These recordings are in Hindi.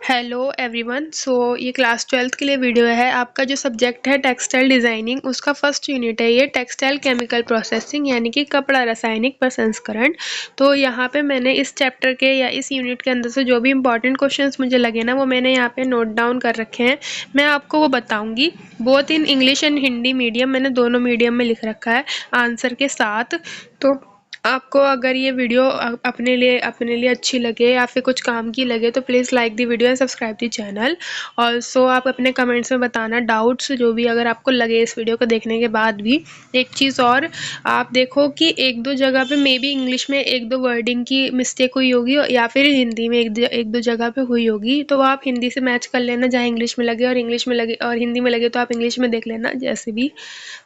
Hello everyone. ये क्लास 12th के लिए वीडियो है। आपका जो सब्जेक्ट है टेक्सटाइल डिज़ाइनिंग, उसका फर्स्ट यूनिट है ये टेक्सटाइल केमिकल प्रोसेसिंग, यानी कि कपड़ा रासायनिक प्रसंस्करण। तो यहाँ पे मैंने इस चैप्टर के या इस यूनिट के अंदर से जो भी इंपॉर्टेंट क्वेश्चंस मुझे लगे ना, वो मैंने यहाँ पे नोट डाउन कर रखे हैं। मैं आपको वो बताऊँगी। Both in English and Hindi medium, मैंने दोनों मीडियम में लिख रखा है आंसर के साथ। तो आपको अगर ये वीडियो अपने लिए अच्छी लगे या फिर कुछ काम की लगे तो please like the video and subscribe the channel. Also आप अपने कमेंट्स में बताना डाउट्स जो भी अगर आपको लगे इस वीडियो को देखने के बाद भी। एक चीज़ और, आप देखो कि एक दो जगह पे मे बी इंग्लिश में एक दो वर्डिंग की मिस्टेक हुई होगी या फिर हिंदी में एक दो जगह पे हुई होगी, तो आप हिंदी से मैच कर लेना, जहाँ इंग्लिश में लगे और इंग्लिश में लगे और हिंदी में लगे तो आप इंग्लिश में देख लेना जैसे भी।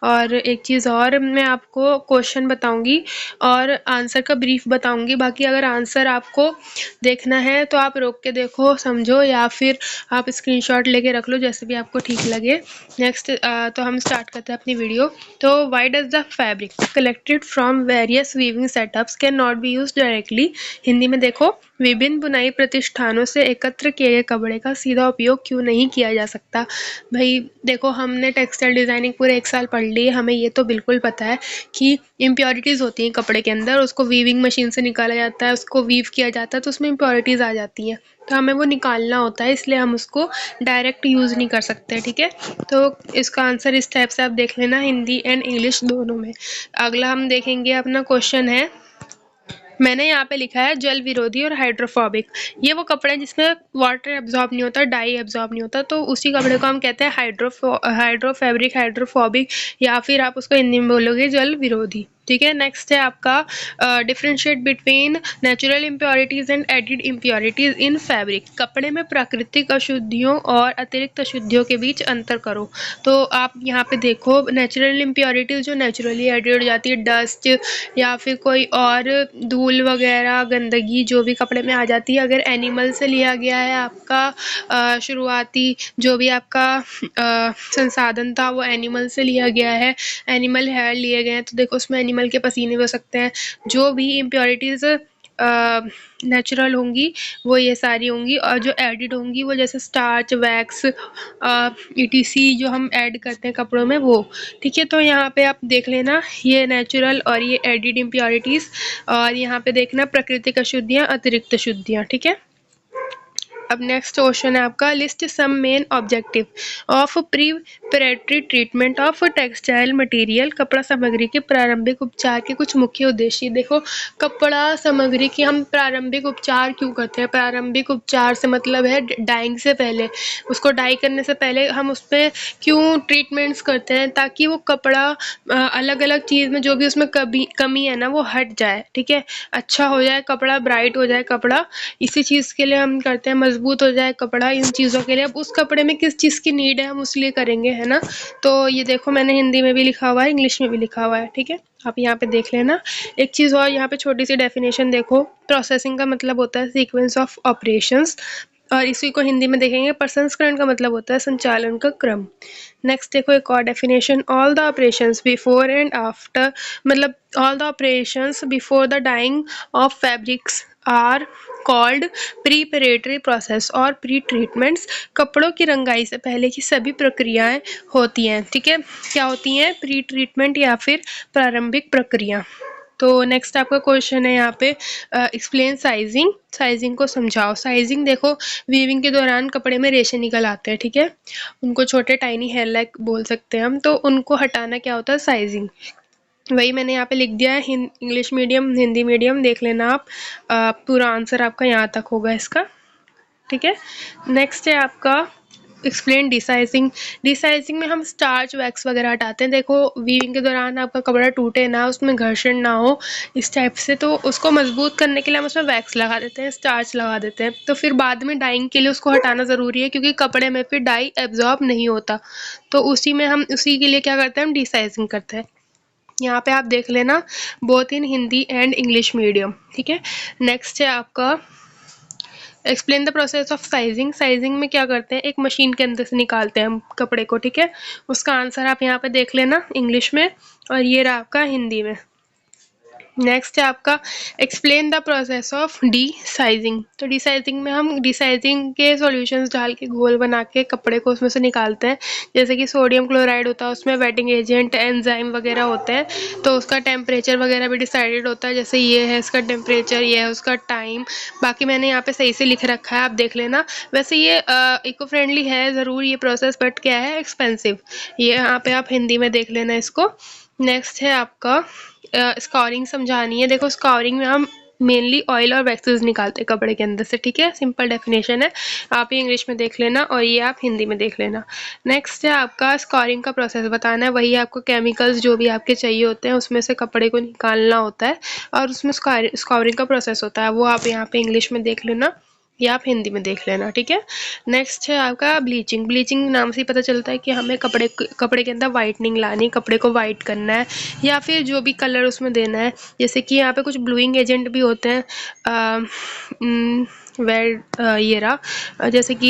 और एक चीज़ और, मैं आपको क्वेश्चन बताऊँगी और आंसर का ब्रीफ बताऊंगी। बाकी अगर आंसर आपको देखना है तो आप रोक के देखो, समझो, या फिर आप स्क्रीनशॉट लेके रख लो, जैसे भी आपको ठीक लगे। नेक्स्ट तो हम स्टार्ट करते हैं अपनी वीडियो। तो why does the fabric collected from various weaving setups can not be use directly. Hindi में देखो, विभिन्न बुनाई प्रतिष्ठानों से एकत्र किए गए कपड़े का सीधा उपयोग क्यों नहीं किया जा सकता। भाई देखो, हमने टेक्सटाइल डिज़ाइनिंग पूरे 1 साल पढ़ ली है, हमें ये तो बिल्कुल पता है कि इम्प्योरिटीज़ होती हैं कपड़े के अंदर, उसको वीविंग मशीन से निकाला जाता है, उसको वीव किया जाता है, तो उसमें इम्प्योरिटीज़ आ जाती हैं, तो हमें वो निकालना होता है, इसलिए हम उसको डायरेक्ट यूज़ नहीं कर सकते। ठीक है, तो इसका आंसर इस टाइप से आप देख लेना, हिंदी एंड इंग्लिश दोनों में। अगला हम देखेंगे, अपना क्वेश्चन है, मैंने यहाँ पे लिखा है जल विरोधी और हाइड्रोफोबिक। ये वो कपड़े हैं जिसमें वाटर एब्जॉर्ब नहीं होता, डाई एब्जॉर्ब नहीं होता, तो उसी कपड़े को हम कहते हैं हाइड्रोफैब्रिक, हाइड्रोफोबिक, या फिर आप उसको हिंदी में बोलोगे जल विरोधी। ठीक है, नेक्स्ट है आपका differentiate between natural impurities and added impurities in fabric. कपड़े में प्राकृतिक अशुद्धियों और अतिरिक्त अशुद्धियों के बीच अंतर करो। तो आप यहाँ पे देखो, नेचुरल इम्प्योरिटीज जो नेचुरली एडिड हो जाती है, डस्ट या फिर कोई और धूल वगैरह गंदगी जो भी कपड़े में आ जाती है, अगर एनिमल से लिया गया है आपका शुरुआती जो भी आपका संसाधन था वो एनिमल से लिया गया है, एनिमल हेयर लिए गए हैं, तो देखो उसमें एनिमल के पसीने भी हो सकते हैं। जो भी इम्प्योरिटीज़ नेचुरल होंगी वो ये सारी होंगी, और जो एडिड होंगी वो जैसे स्टार्च, वैक्स, ईटीसी जो हम ऐड करते हैं कपड़ों में वो। ठीक है, तो यहाँ पे आप देख लेना ये नेचुरल और ये एडिड इम्प्योरिटीज़, और यहाँ पे देखना प्राकृतिक अशुद्धियाँ, अतिरिक्त अशुद्धियाँ। ठीक है, अब नेक्स्ट क्वेश्चन है आपका, list some main objective of preparatory treatment of textile material. कपड़ा सामग्री के प्रारंभिक उपचार के कुछ मुख्य उद्देश्य। देखो, कपड़ा सामग्री की हम प्रारंभिक उपचार क्यों करते हैं? प्रारंभिक उपचार से मतलब है डाइंग से पहले, उसको डाई करने से पहले हम उस पर क्यों ट्रीटमेंट्स करते हैं, ताकि वो कपड़ा अलग अलग चीज़ में जो भी उसमें कमी है ना वो हट जाए। ठीक है, अच्छा हो जाए कपड़ा, ब्राइट हो जाए कपड़ा, इसी चीज़ के लिए हम करते हैं, मजबूत हो जाए कपड़ा, इन चीज़ों के लिए। अब उस कपड़े में किस चीज़ की नीड है हम उस लिए करेंगे, है ना। तो ये देखो, मैंने हिंदी में भी लिखा हुआ है, इंग्लिश में भी लिखा हुआ है। ठीक है, आप यहाँ पे देख लेना। एक चीज़ और, यहाँ पे छोटी सी डेफिनेशन देखो, प्रोसेसिंग का मतलब होता है सीक्वेंस ऑफ ऑपरेशंस, और इसी को हिंदी में देखेंगे प्रसंस्करण का मतलब होता है संचालन का क्रम। नेक्स्ट देखो एक और definition, all the operations before and after, मतलब all the operations before the dyeing of fabrics are called preparatory process और प्री ट्रीटमेंट्स। कपड़ों की रंगाई से पहले की सभी प्रक्रियाएं होती हैं। ठीक है, क्या होती हैं? प्री ट्रीटमेंट या फिर प्रारंभिक प्रक्रिया। तो नेक्स्ट आपका क्वेश्चन है यहाँ पे, एक्सप्लेन साइजिंग। साइजिंग को समझाओ। साइजिंग देखो, वीविंग के दौरान कपड़े में रेशे निकल आते हैं, ठीक है, उनको छोटे टाइनी हेयर लाइक बोल सकते हैं हम, तो उनको हटाना क्या होता है? साइजिंग। वही मैंने यहाँ पे लिख दिया है, इंग्लिश मीडियम हिंदी मीडियम देख लेना आप, पूरा आंसर आपका यहाँ तक होगा इसका। ठीक है, नेक्स्ट है आपका एक्सप्लेन डिसाइजिंग। डिसाइजिंग में हम स्टार्च, वैक्स वगैरह हटाते हैं। देखो, वीविंग के दौरान आपका कपड़ा टूटे ना, उसमें घर्षण ना हो इस टाइप से, तो उसको मजबूत करने के लिए हम उसमें वैक्स लगा देते हैं, स्टार्च लगा देते हैं, तो फिर बाद में डाइंग के लिए उसको हटाना ज़रूरी है, क्योंकि कपड़े में फिर डाई एब्जॉर्ब नहीं होता, तो उसी में हम उसी के लिए क्या करते हैं, हम डिसाइजिंग करते हैं। यहाँ पे आप देख लेना, both in Hindi and English medium. ठीक है, नेक्स्ट है आपका explain the process of sizing. Sizing में क्या करते हैं, एक मशीन के अंदर से निकालते हैं हम कपड़े को। ठीक है, उसका आंसर आप यहाँ पे देख लेना इंग्लिश में, और ये रहा आपका हिंदी में। नेक्स्ट है आपका explain the process of D sizing. तो डी साइजिंग में हम डी साइजिंग के सॉल्यूशंस डाल के घोल बना के कपड़े को उसमें से निकालते हैं। जैसे कि सोडियम क्लोराइड होता है, उसमें वेटिंग एजेंट, एंजाइम वगैरह होते हैं, तो उसका टेम्परेचर वगैरह भी डिसाइडेड होता है। जैसे ये है इसका टेम्परेचर, ये है उसका टाइम। बाकी मैंने यहाँ पे सही से लिख रखा है, आप देख लेना। वैसे ये इको फ्रेंडली है ज़रूर ये प्रोसेस, बट क्या है, एक्सपेंसिव। ये यहाँ पे आप हिंदी में देख लेना इसको। नेक्स्ट है आपका स्कोरिंग समझानी है। देखो स्कोरिंग में हम मेनली ऑयल और वैक्सेस निकालते हैं कपड़े के अंदर से, ठीक है। सिंपल डेफिनेशन है, आप ये इंग्लिश में देख लेना और ये आप हिंदी में देख लेना। नेक्स्ट है आपका स्कोरिंग का प्रोसेस बताना है। वही आपको केमिकल्स जो भी आपके चाहिए होते हैं उसमें से कपड़े को निकालना होता है और उसमें स्कोरिंग का प्रोसेस होता है, वो आप यहाँ पे इंग्लिश में देख लेना या आप हिंदी में देख लेना, ठीक है। नेक्स्ट है आपका ब्लीचिंग। ब्लीचिंग नाम से ही पता चलता है कि हमें कपड़े के अंदर वाइटनिंग लानी, कपड़े को वाइट करना है या फिर जो भी कलर उसमें देना है। जैसे कि यहाँ पे कुछ ब्लूइंग एजेंट भी होते हैं, ये रहा, जैसे कि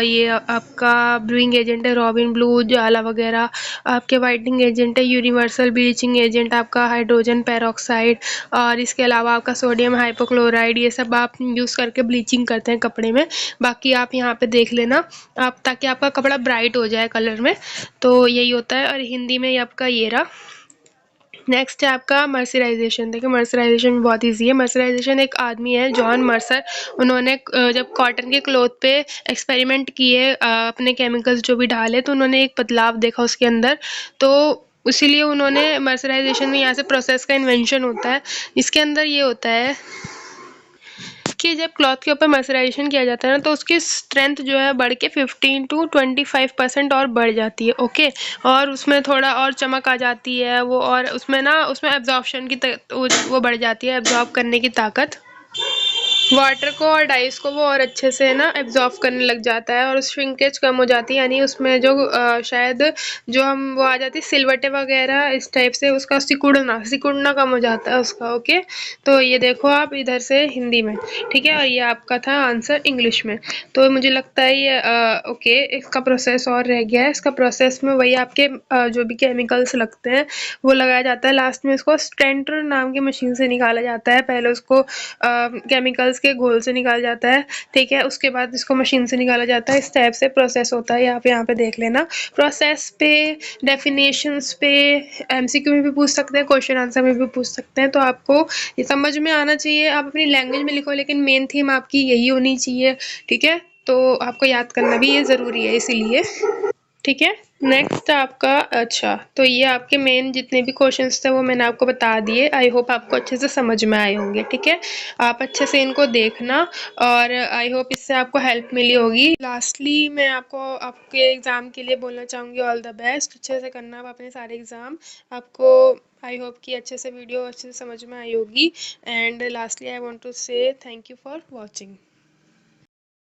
ये आपका ब्लूइंग एजेंट है रॉबिन ब्लू, जाला वगैरह। आपके वाइटनिंग एजेंट है यूनिवर्सल ब्लीचिंग एजेंट आपका हाइड्रोजन पेरोक्साइड, और इसके अलावा आपका सोडियम हाइपोक्लोराइड। ये सब आप यूज़ करके ब्लीचिंग करते हैं कपड़े में। बाकी आप यहाँ पे देख लेना आप, ताकि आपका कपड़ा ब्राइट हो जाए कलर में, तो यही होता है। और हिंदी में ये आपका ये रहा। नेक्स्ट है आपका मर्सराइजेशन। देखिए मर्सराइजेशन बहुत ईजी है। मर्सराइजेशन एक आदमी है जॉन मर्सर, उन्होंने जब कॉटन के क्लॉथ पे एक्सपेरिमेंट किए, अपने केमिकल्स जो भी डाले, तो उन्होंने एक बदलाव देखा उसके अंदर, तो इसीलिए उन्होंने मर्सराइजेशन में यहाँ से प्रोसेस का इन्वेंशन होता है। इसके अंदर ये होता है कि जब क्लॉथ के ऊपर मर्सराइजेशन किया जाता है ना, तो उसकी स्ट्रेंथ जो है बढ़ के 15 to 25% और बढ़ जाती है, ओके। और उसमें थोड़ा और चमक आ जाती है वो, और उसमें ना उसमें एब्जॉर्प्शन की वो बढ़ जाती है, एब्जॉर्ब करने की ताकत। वाटर को और डाइस को वो और अच्छे से ना एब्जॉर्ब करने लग जाता है, और श्रिंकेज कम हो जाती है। यानी उसमें जो शायद जो हम वो आ जाती है सिलवटें वगैरह इस टाइप से, उसका सिकुड़ना कम हो जाता है उसका, ओके। तो ये देखो आप इधर से हिंदी में, ठीक है। और ये आपका था आंसर इंग्लिश में। तो मुझे लगता है ये ओके। इसका प्रोसेस और रह गया है। इसका प्रोसेस में वही आपके जो भी केमिकल्स लगते हैं वो लगाया जाता है। लास्ट में इसको स्टेंटर नाम की मशीन से निकाला जाता है। पहले उसको केमिकल्स के घोल से निकाला जाता है, ठीक है। उसके बाद इसको मशीन से निकाला जाता है। इस टाइप से प्रोसेस होता है। आप यहाँ पे देख लेना। प्रोसेस पे, डेफिनेशंस पे एमसीक्यू में भी पूछ सकते हैं, क्वेश्चन आंसर में भी पूछ सकते हैं। तो आपको ये समझ में आना चाहिए। आप अपनी लैंग्वेज में लिखो, लेकिन मेन थीम आपकी यही होनी चाहिए, ठीक है। तो आपको याद करना भी ये ज़रूरी है इसीलिए, ठीक है। नेक्स्ट आपका, अच्छा, तो ये आपके मेन जितने भी क्वेश्चंस थे वो मैंने आपको बता दिए। आई होप आपको अच्छे से समझ में आए होंगे, ठीक है। आप अच्छे से इनको देखना और आई होप इससे आपको हेल्प मिली होगी। लास्टली मैं आपको आपके एग्ज़ाम के लिए बोलना चाहूँगी ऑल द बेस्ट। अच्छे से करना आप अपने सारे एग्ज़ाम। आपको आई होप कि अच्छे से वीडियो अच्छे से समझ में आई होगी। And lastly I want to say thank you for watching.